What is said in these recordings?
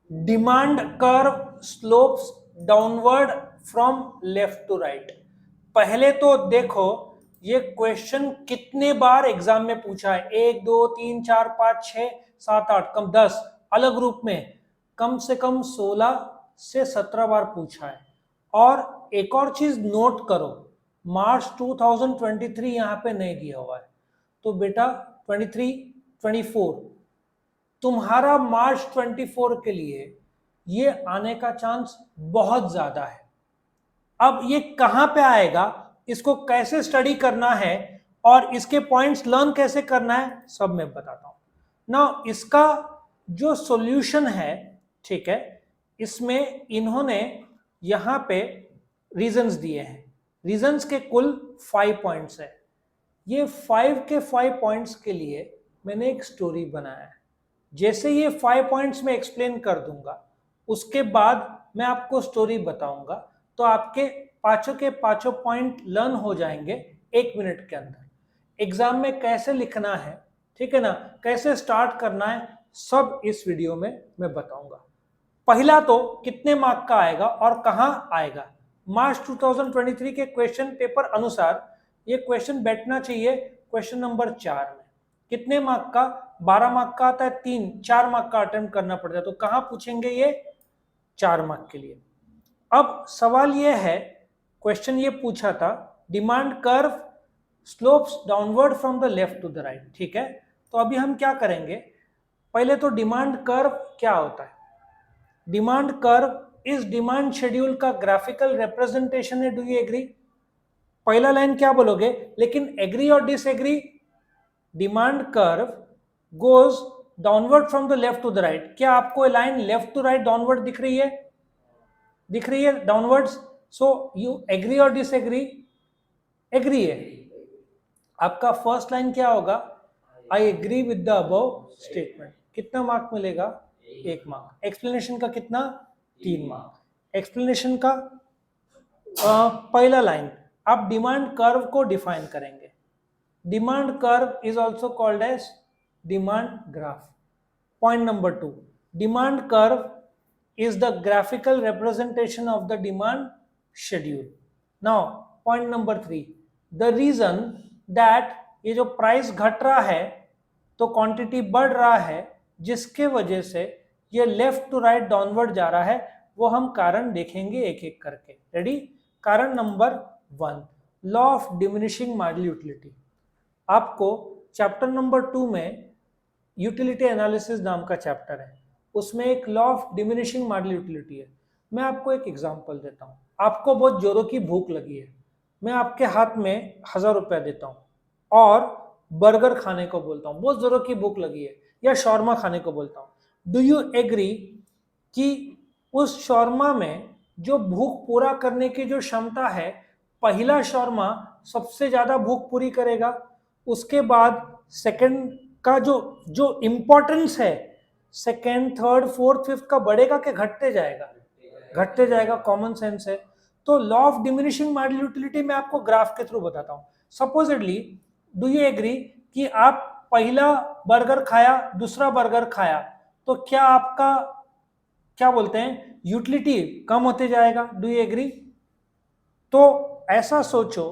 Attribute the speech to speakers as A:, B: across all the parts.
A: Demand curve slopes downward from left to right. पहले तो देखो ये क्वेश्चन कितने बार एग्जाम में पूछा है, 1 2 3 4 5 6 7 8 कम 10 अलग रूप में, कम से कम 16 से 17 बार पूछा है। और एक और चीज नोट करो, मार्च 2023 यहाँ पे नहीं दिया हुआ है, तो बेटा 23 24 तुम्हारा मार्च 24 के लिए ये आने का चांस बहुत ज्यादा है। अब ये कहां पे आएगा, इसको कैसे स्टडी करना है और इसके पॉइंट्स लर्न कैसे करना है, सब मैं बताता हूं ना। इसका जो सॉल्यूशन है, ठीक है, इसमें इन्होंने यहां पे रीजंस दिए हैं। रीजंस के कुल 5 पॉइंट्स है। ये 5 के 5 पॉइंट्स के लिए मैंने एक स्टोरी बनाया है। जैसे ये 5 पॉइंट्स में एक्सप्लेन कर दूंगा, उसके बाद मैं आपको स्टोरी बताऊंगा, तो आपके पांचों के पांचों पॉइंट लर्न हो जाएंगे 1 मिनट के अंदर। एग्जाम में कैसे लिखना है, ठीक है ना, कैसे स्टार्ट करना है, सब इस वीडियो में मैं बताऊंगा। पहला तो कितने मार्क का आएगा और कहां आएगा। मार्च 2023 के क्वेश्चन पेपर अनुसार ये क्वेश्चन बैठना चाहिए क्वेश्चन नंबर 4 में। कितने मार्क का, 12 मार्क का आता है, 4 मार्क का अटेम्प्ट करना पड़ता है, तो कहां पूछेंगे ये, 4 मार्क के लिए। अब सवाल ये है, क्वेश्चन ये पूछा था, demand curve slopes downward from the left to the right, ठीक है। तो अभी हम क्या करेंगे, पहले तो डिमांड कर्व क्या होता है। डिमांड कर्व इस डिमांड शेड्यूल का ग्राफिकल रिप्रेजेंटेशन है, डू यू एग्री। पहला लाइन क्या बोलोगे, लेकिन एग्री और disagree. Demand curve goes downward from the left to the right. क्या आपको line left to right downward दिख रही है, दिख रही है डाउनवर्ड्स। सो यू एग्री और डिसएग्री, एग्री है। आपका फर्स्ट लाइन क्या होगा, I agree with the above statement. कितना मार्क मिलेगा, 1 मार्क। एक्सप्लेनेशन का कितना, 3 मार्क। एक्सप्लेनेशन का पहला लाइन, आप डिमांड कर्व को डिफाइन करेंगे। Demand curve is also called as demand graph. Point number 2, demand curve is the graphical representation of the demand schedule. Now, point number 3, the reason that ये जो price घट रहा है तो quantity बढ़ रहा है, जिसके वजह से ये लेफ्ट टू राइट डाउनवर्ड जा रहा है, वो हम कारण देखेंगे एक एक करके। रेडी। कारण number 1, law of diminishing marginal utility. आपको चैप्टर नंबर 2 में यूटिलिटी एनालिसिस नाम का चैप्टर है, उसमें एक law of diminishing marginal utility है। मैं आपको एक एग्जांपल देता हूँ। आपको बहुत जोरों की भूख लगी है, मैं आपके हाथ में 1000 रुपया देता हूँ और बर्गर खाने को बोलता हूँ, बहुत जोरों की भूख लगी है, या शॉर्मा खाने को बोलता हूँ। डू यू एग्री कि उस शॉर्मा में जो भूख पूरा करने की जो क्षमता है, पहला शॉर्मा सबसे ज्यादा भूख पूरी करेगा, उसके बाद सेकंड का जो जो इंपॉर्टेंस है, सेकेंड थर्ड फोर्थ फिफ्थ का बढ़ेगा कि घटते जाएगा, घटते जाएगा, कॉमन सेंस है। तो law of diminishing marginal utility मैं आपको ग्राफ के थ्रू बताता हूं। सपोजिटली, डू यू एग्री कि आप पहला बर्गर खाया, दूसरा बर्गर खाया, तो क्या आपका, क्या बोलते हैं, यूटिलिटी कम होते जाएगा। Do you agree. तो ऐसा सोचो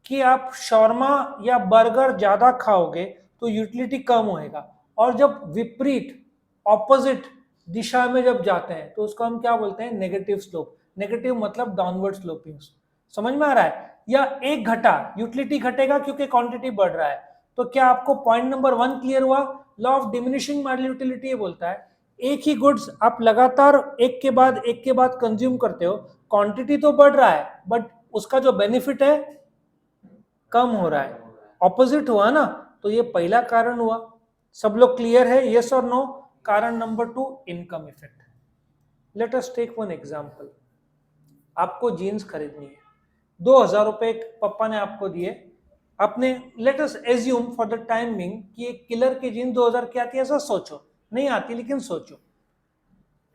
A: कि आप शॉर्मा या बर्गर ज्यादा खाओगे तो यूटिलिटी कम होएगा, और जब विपरीत ऑपोजिट दिशा में जब जाते हैं तो उसको हम क्या बोलते हैं, नेगेटिव स्लोप। नेगेटिव मतलब डाउनवर्ड स्लोपिंग। समझ में आ रहा है। या एक घटा, यूटिलिटी घटेगा क्योंकि क्वांटिटी बढ़ रहा है। तो क्या आपको पॉइंट नंबर 1 क्लियर हुआ। Law of diminishing marginal utility ये बोलता है, एक ही गुड्स आप लगातार एक के बाद कंज्यूम करते हो, क्वांटिटी तो बढ़ रहा है बट उसका जो बेनिफिट है कम हो रहा है, ऑपोजिट हुआ ना। तो ये पहला कारण हुआ। सब लोग क्लियर है, यस और नो। कारण number 2, income effect. Let us take one example. आपको जीन्स खरीदनी है, 2000 रुपए पापा ने आपको दिए। आपने, let us assume for the time being कि एक किलर की जीन्स 2000 की आती है, ऐसा सोचो, नहीं आती लेकिन सोचो।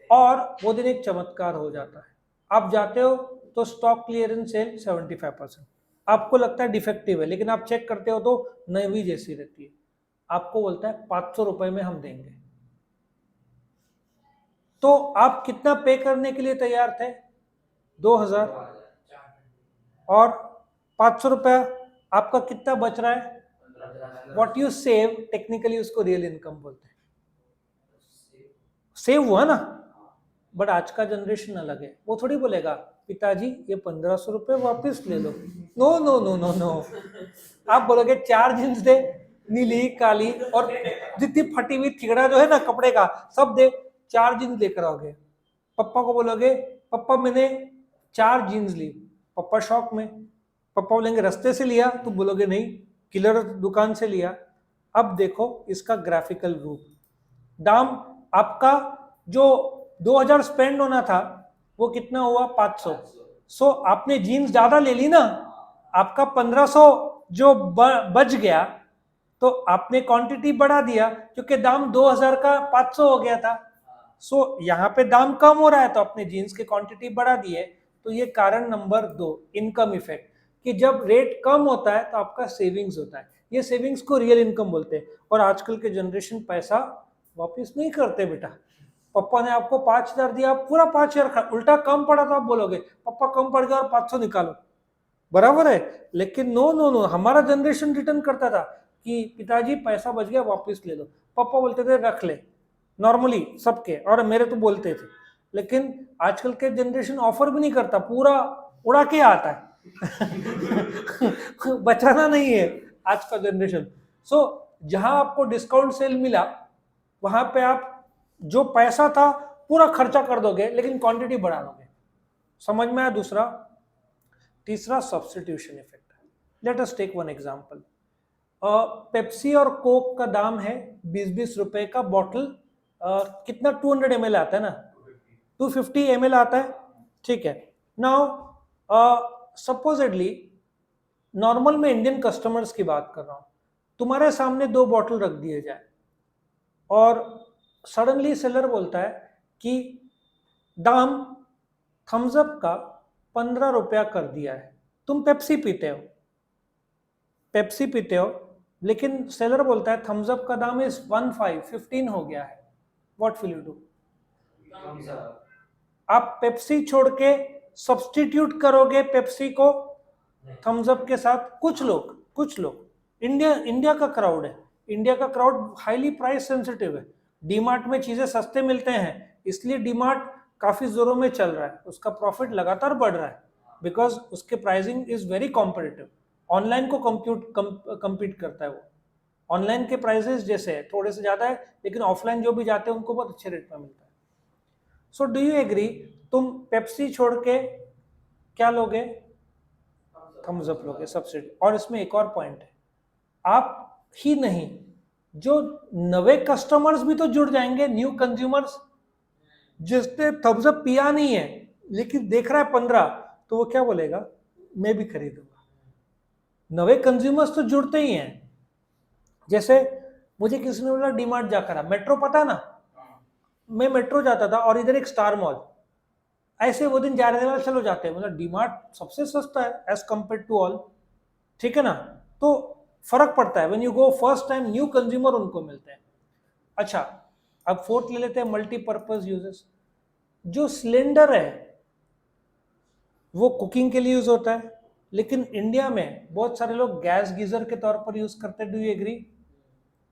A: और वो दिन एक चमत्कार हो जाता है, आप जाते हो तो स्टॉक क्लियरेंस सेल 75%, आपको लगता है डिफेक्टिव है, लेकिन आप चेक करते हो तो नई जैसी रहती है। आपको बोलता है 500 रुपए में हम देंगे। तो आप कितना पे करने के लिए तैयार थे? 2000। और 500 रुपया आपका कितना बच रहा है? व्हाट यू सेव, टेक्निकली उसको रियल इनकम बोलते हैं। सेव हुआ ना। बट आज का जनरेशन अलग है, वो थोड़ी बोलेगा पिताजी ये 1500 रुपये वापिस ले लो। No no no no no, आप बोलोगे 4 जींस दे, नीली काली और जितनी फटी हुई थिगड़ा जो है ना कपड़े का सब दे, 4 जींस लेकर आओगे। पप्पा को बोलोगे पप्पा मैंने 4 जींस ली, पप्पा शौक में, पप्पा बोलेंगे रास्ते से लिया, तो बोलोगे नहीं किलर दुकान से लिया। अब देखो इसका ग्राफिकल रूप, दाम आपका जो 2000 स्पेंड होना था वो कितना हुआ? 500। सो आपने जीन्स ज्यादा ले ली ना, आपका 1500 जो बच गया, तो आपने क्वांटिटी बढ़ा दिया क्योंकि दाम 2000 का 500 हो गया था। सो यहाँ पे दाम कम हो रहा है तो आपने जीन्स की क्वांटिटी बढ़ा दी है। तो ये कारण नंबर 2, इनकम इफेक्ट, कि जब रेट कम होता है तो आपका सेविंग्स होता है। ये सेविंग्स को रियल इनकम बोलते हैं। और आजकल के जनरेशन पैसा वापस नहीं करते बेटा। पापा ने आपको 5000 दिया, आप पूरा 5000 उल्टा कम पड़ा तो आप बोलोगे पापा कम पड़ गया और 500 निकालो, बराबर है। लेकिन नो नो नो, हमारा जनरेशन रिटर्न करता था कि पिताजी पैसा बच गया वापस ले लो, पापा बोलते थे रख ले, नॉर्मली सबके, और मेरे तो बोलते थे। लेकिन आजकल के जनरेशन ऑफर भी नहीं करता, पूरा उड़ा के आता है बचाना नहीं है आज का जनरेशन। सो जहां आपको डिस्काउंट सेल मिला वहां पे आप जो पैसा था पूरा खर्चा कर दोगे लेकिन क्वांटिटी बढ़ा दोगे। समझ में आया? दूसरा। तीसरा सब्स्टिट्यूशन इफेक्ट है। Let us take one example. Pepsi और कोक का दाम है 20-20 रुपए का बॉटल। कितना 200 ml आता है ना, 250 ml आता है, ठीक है। नाउ सपोजिटली नॉर्मल में इंडियन कस्टमर्स की बात कर रहा हूं, तुम्हारे सामने 2 बॉटल रख दिए जाए और सडनली सेलर बोलता है कि दाम थम्स अप का 15 रुपया कर दिया है। तुम पेप्सी पीते हो, लेकिन सेलर बोलता है थम्स अप का दाम इस 15 हो गया है। What will you do? आप पेप्सी छोड़ के सब्स्टिट्यूट करोगे पेप्सी को थम्स अप के साथ? कुछ लोग इंडिया का क्राउड है, इंडिया का क्राउड हाईली प्राइस सेंसिटिव है। डीमार्ट में चीजें सस्ते मिलते हैं, इसलिए डीमार्ट काफी जोरों में चल रहा है, उसका प्रॉफिट लगातार बढ़ रहा है बिकॉज उसके pricing is very competitive. Online को कम्पीट करता है वो। ऑनलाइन के प्राइसेस जैसे थोड़े से ज्यादा है, लेकिन ऑफलाइन जो भी जाते हैं उनको बहुत अच्छे रेट में मिलता है। सो डू यू एग्री, तुम पेप्सी छोड़ के क्या लोगे? थम्स अप लोगे सब्सिडी। और इसमें एक और पॉइंट है, आप ही नहीं, जो नए कस्टमर्स भी तो जुड़ जाएंगे, न्यू कंज्यूमर्स, जिसने थम्स अप पिया नहीं है लेकिन देख रहा है 15, तो वो क्या बोलेगा? मैं भी खरीदूंगा। नए कंज्यूमर्स तो जुड़ते ही हैं। जैसे मुझे किसी ने बोला डीमार्ट जाकर, मेट्रो पता है ना, मैं मेट्रो जाता था और इधर एक स्टार मॉल, ऐसे वो दिन जा रहे थे, चलो जाते हैं, मतलब डीमार्ट सबसे सस्ता है एज कंपेयर टू ऑल, ठीक है ना। तो फर्क पड़ता है, when you go first time, new consumer उनको मिलते हैं। अच्छा, अब फोर्थ ले लेते हैं, मल्टीपर्पज यूजेस। जो सिलेंडर है वो कुकिंग के लिए यूज होता है, लेकिन इंडिया में बहुत सारे लोग गैस गीजर के तौर पर यूज करते हैं। Do you agree?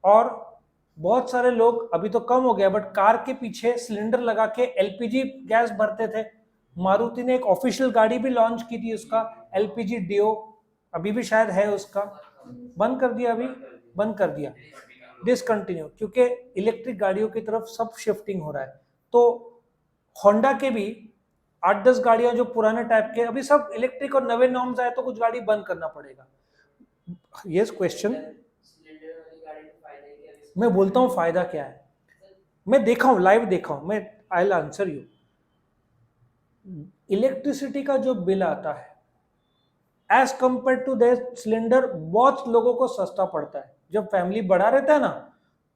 A: और बहुत सारे लोग, अभी तो कम हो गया, बट कार के पीछे सिलेंडर लगा के एलपीजी गैस भरते थे। मारुति ने एक ऑफिशियल गाड़ी भी लॉन्च की थी उसका, एलपीजी डियो, अभी भी शायद है उसका, बंद कर दिया, अभी बंद कर दिया, डिसकंटिन्यू, क्योंकि इलेक्ट्रिक गाड़ियों की तरफ सब शिफ्टिंग हो रहा है। तो होंडा के भी 8-10 गाड़ियां जो पुराने टाइप के, अभी सब इलेक्ट्रिक और नवे नॉर्म्स आए तो कुछ गाड़ी बंद करना पड़ेगा। यस क्वेश्चन, मैं बोलता हूं फायदा क्या है, मैं देखा हूं, लाइव देखा हूं मैं, I will answer you. Electricity का जो बिल आता है as compare to that cylinder बहुत लोगों को सस्ता पड़ता है। जब फैमिली बढ़ा रहता है ना,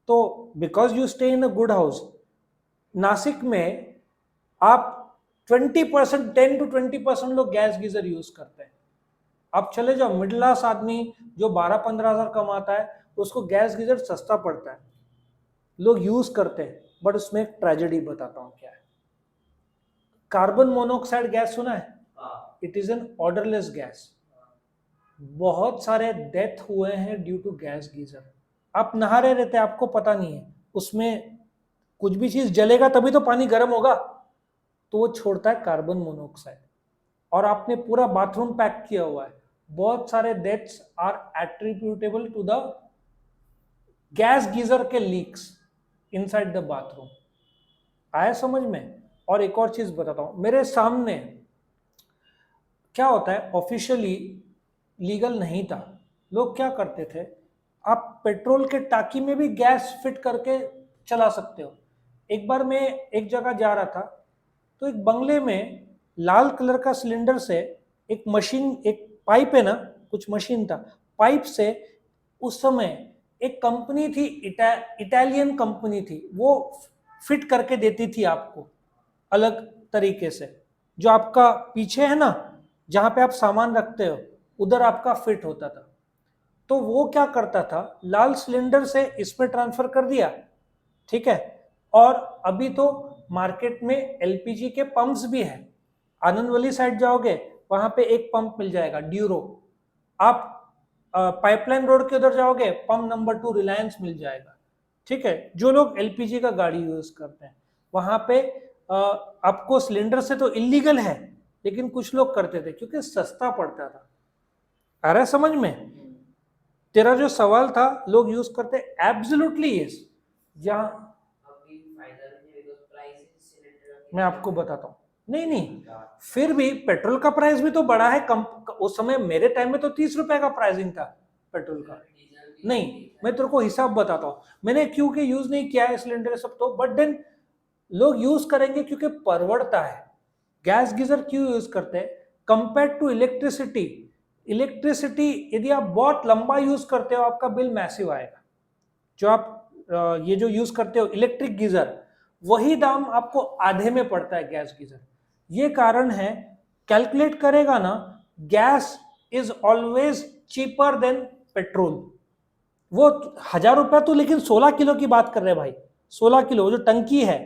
A: तो because you stay in a good house, Nashik में आप 20%, 10 to 20% लोग गैस गीजर यूज करते हैं। आप चले जाओ, मिडिल क्लास आदमी जो 12-15 हजार कमाता है, उसको गैस गीजर सस्ता पड़ता है, लोग यूज करते हैं। बट उसमें एक ट्रेजेडी बताता हूं क्या है। कार्बन मोनोऑक्साइड गैस सुना है? It is an odourless gas. बहुत सारे डेथ हुए हैं ड्यू टू गैस गीजर। आप नहा रहे रहते, आपको पता नहीं है, उसमें कुछ भी चीज जलेगा तभी तो पानी गर्म होगा, तो वो छोड़ता है कार्बन मोनोऑक्साइड, और आपने पूरा बाथरूम पैक किया हुआ है। बहुत सारे deaths are attributable to the gas geyser के लीक्स इनसाइड द बाथरूम। आया समझ में? और एक और चीज बताता हूं, मेरे सामने क्या होता है, ऑफिशियली लीगल नहीं था, लोग क्या करते थे, आप पेट्रोल के टाकी में भी गैस फिट करके चला सकते हो। एक बार मैं एक जगह जा रहा था, तो एक बंगले में लाल कलर का सिलेंडर से एक मशीन, एक पाइप है ना, कुछ मशीन था, पाइप से उस समय एक कंपनी थी, इटालियन कंपनी थी, वो फिट करके देती थी आपको अलग तरीके से। जो आपका पीछे है ना, जहां पे आप सामान रखते हो, उधर आपका फिट होता था। तो वो क्या करता था, लाल सिलेंडर से इसमें ट्रांसफर कर दिया, ठीक है। और अभी तो मार्केट में एलपीजी के पंप्स भी हैं। आनंदवली साइड जाओगे, वहां पे एक पंप मिल जाएगा ड्यूरो। आप पाइपलाइन रोड के उधर जाओगे, पंप नंबर 2 रिलायंस मिल जाएगा, ठीक है। जो लोग एलपीजी का गाड़ी यूज करते हैं, वहां पे आपको सिलेंडर से तो इलीगल है, लेकिन कुछ लोग करते थे क्योंकि सस्ता पड़ता था। आ रहा है समझ में? तेरा जो सवाल था, लोग यूज करते, एब्सोल्युटली यस। जहां मैं आपको बताता हूँ, नहीं नहीं, फिर भी पेट्रोल का प्राइस भी तो बढ़ा है कम। उस समय मेरे टाइम में तो 30 रुपए का प्राइसिंग था पेट्रोल का। नहीं, मैं तेरे को हिसाब बताता हूँ, मैंने क्योंकि यूज नहीं किया है सिलेंडर सब तो, बट देन लोग यूज करेंगे क्योंकि परवड़ता है। गैस गीजर क्यों यूज करते हैं कंपेयर टू इलेक्ट्रिसिटी? इलेक्ट्रिसिटी यदि आप बहुत लंबा यूज करते हो, आपका बिल मैसिव आएगा। जो आप ये जो यूज करते हो इलेक्ट्रिक गीजर, वही दाम आपको आधे में पड़ता है गैस गीजर। ये कारण है, कैलकुलेट करेगा ना, gas is always cheaper than petrol. वो 1000 रुपया तो, लेकिन 16 किलो की बात कर रहे हैं भाई, 16 किलो जो टंकी है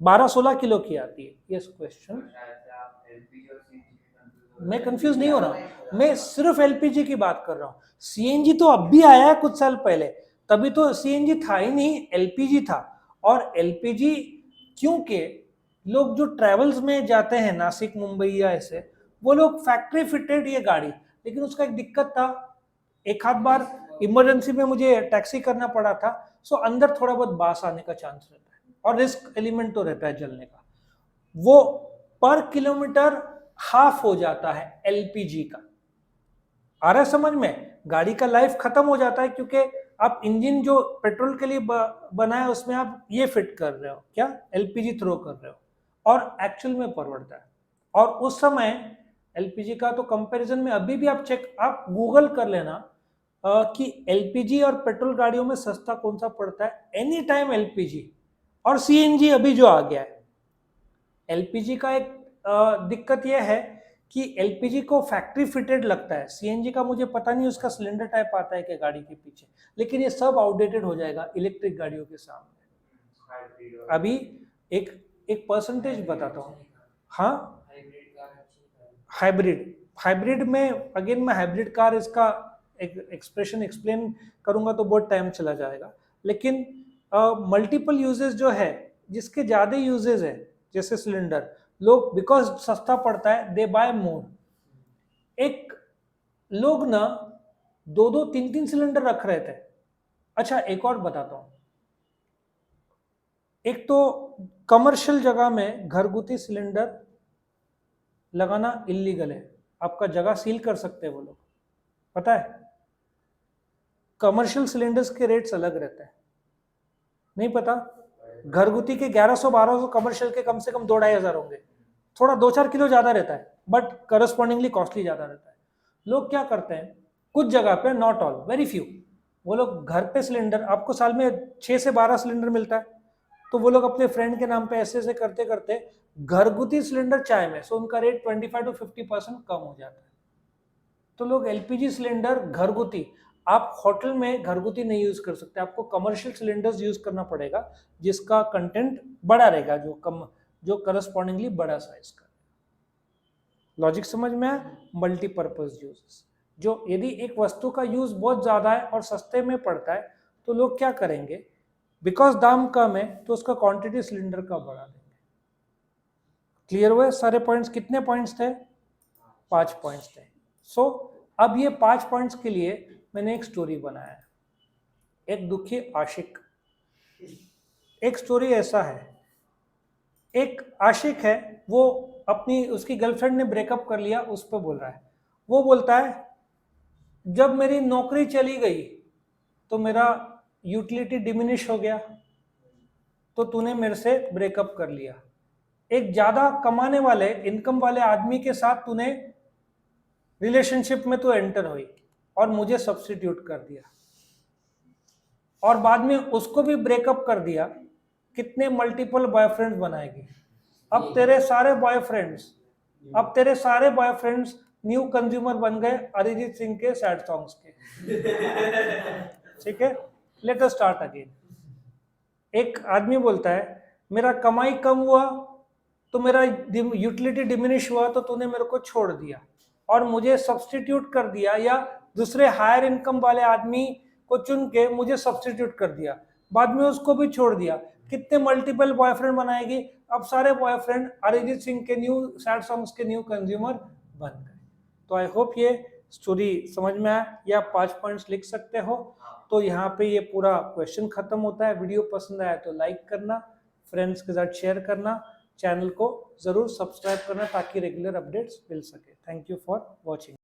A: 12-16 किलो की आती है। यस क्वेश्चन, मैं कंफ्यूज नहीं हो रहा हूं, मैं सिर्फ एलपीजी की बात कर रहा हूं। सीएनजी तो अब भी आया है कुछ साल पहले, तभी तो सीएनजी था ही नहीं, एलपीजी था। और एलपीजी क्योंकि लोग जो ट्रेवल्स में जाते हैं नासिक मुंबई या ऐसे, वो लोग फैक्ट्री फिटेड ये गाड़ी, लेकिन उसका एक दिक्कत था, एक आध बार इमरजेंसी में मुझे टैक्सी करना पड़ा था, सो अंदर थोड़ा बहुत बास आने का चांस रहता है, और रिस्क एलिमेंट तो रहता है जलने का। वो पर किलोमीटर हाफ हो जाता है एलपीजी का। आ रहा है समझ में? गाड़ी का लाइफ खत्म हो जाता है, क्योंकि आप इंजन जो पेट्रोल के लिए बनाया, उसमें आप ये फिट कर रहे हो, क्या एलपीजी थ्रो कर रहे हो, और एक्चुअल में परवड़ता है। और उस समय एलपीजी का तो कंपैरिजन में अभी भी आप गूगल कर लेना कि एलपीजी और पेट्रोल गाड़ियों में सस्ता कौन सा पड़ता है, एनी टाइम एलपीजी। और सीएनजी अभी जो आ गया है, एलपीजी का एक दिक्कत यह है कि एलपीजी को फैक्ट्री फिटेड लगता है, सीएनजी का मुझे पता नहीं उसका सिलेंडर टाइप आता है क्या गाड़ी के पीछे, लेकिन ये सब आउटडेटेड हो जाएगा इलेक्ट्रिक गाड़ियों के सामने। अभी एक एक परसेंटेज बताता हूँ। हाँ, हाइब्रिड, हाइब्रिड में अगेन मैं हाइब्रिड कार इसका एक एक्सप्रेशन एक्सप्लेन करूंगा तो बहुत टाइम चला जाएगा, लेकिन मल्टीपल यूजेस जो है, जिसके ज्यादा यूजेस है, जैसे सिलेंडर, लोग बिकॉज सस्ता पड़ता है दे बाय मोर। एक लोग ना 2-2, 3-3 सिलेंडर रख रहे थे। अच्छा एक और बताता हूं, एक तो कमर्शियल जगह में घरगुती सिलेंडर लगाना इलीगल है, आपका जगह सील कर सकते हैं वो लोग, पता है? कमर्शियल सिलेंडर्स के रेट्स अलग रहते हैं, नहीं पता? घरगुती के 1100-1200, कमर्शियल के कम से कम 2-2,500 होंगे, थोड़ा 2-4 किलो ज्यादा रहता है, बट करस्पॉन्डिंगली कॉस्टली ज्यादा रहता है। लोग क्या करते हैं, कुछ जगह पे, नॉट ऑल, वेरी फ्यू, वो लोग घर पे सिलेंडर, आपको साल में 6 से 12 सिलेंडर मिलता है, तो वो लोग अपने फ्रेंड के नाम पे ऐसे ऐसे करते करते घरगुती सिलेंडर चाय में, सो उनका रेट 25-50% कम हो जाता है। तो लोग एलपीजी सिलेंडर घरगुती, आप होटल में घरगुती नहीं यूज कर सकते, आपको कमर्शियल सिलेंडर्स यूज करना पड़ेगा, जिसका कंटेंट बड़ा रहेगा, जो कम जो करस्पॉन्डिंगली बड़ा साइज का। लॉजिक समझ में आया? मल्टीपर्पज यूजेस, जो यदि एक वस्तु का यूज बहुत ज्यादा है और सस्ते में पड़ता है तो लोग क्या करेंगे, बिकॉज दाम कम है तो उसका क्वांटिटी सिलेंडर का बढ़ा देंगे। क्लियर हुए सारे पॉइंट्स? कितने पॉइंट्स थे? 5 पॉइंट्स थे। सो अब ये 5 पॉइंट्स के लिए मैंने एक स्टोरी बनाया है, एक दुखी आशिक। एक स्टोरी ऐसा है, एक आशिक है, वो अपनी उसकी गर्लफ्रेंड ने ब्रेकअप कर लिया, उस पर बोल रहा है। वो बोलता है जब मेरी नौकरी चली गई तो मेरा यूटिलिटी डिमिनिश हो गया, तो तूने मेरे से ब्रेकअप कर लिया। एक ज्यादा कमाने वाले इनकम वाले आदमी के साथ तूने रिलेशनशिप में तो एंटर हुई और मुझे सब्स्टिट्यूट कर दिया, और बाद में उसको भी ब्रेकअप कर दिया। कितने मल्टीपल बॉयफ्रेंड्स बनाएगी? अब तेरे सारे बॉयफ्रेंड्स न्यू कंज्यूमर बन गए अरिजीत सिंह के सैड सॉन्ग्स के। ठीक है, लेट अस स्टार्ट अगेन। एक आदमी बोलता है मेरा कमाई कम हुआ तो मेरा यूटिलिटी डिमिनिश हुआ, तो तूने मेरे को छोड़ दिया और मुझे सब्स्टिट्यूट कर दिया, या दूसरे हायर इनकम वाले आदमी को चुन के मुझे सब्स्टिट्यूट कर दिया, बाद में उसको भी छोड़ दिया। कितने मल्टीपल बॉयफ्रेंड बनाएगी? अब सारे बॉयफ्रेंड अरिजीत सिंह के न्यू सैड सॉन्ग्स के न्यू कंज्यूमर बन गए। तो आई होप ये स्टोरी समझ में आया, या 5 पॉइंट्स लिख सकते हो। तो यहाँ पे ये पूरा क्वेश्चन खत्म होता है। वीडियो पसंद आया तो लाइक करना, फ्रेंड्स के साथ शेयर करना, चैनल को जरूर सब्सक्राइब करना ताकि रेगुलर अपडेट्स मिल सके। Thank you for watching.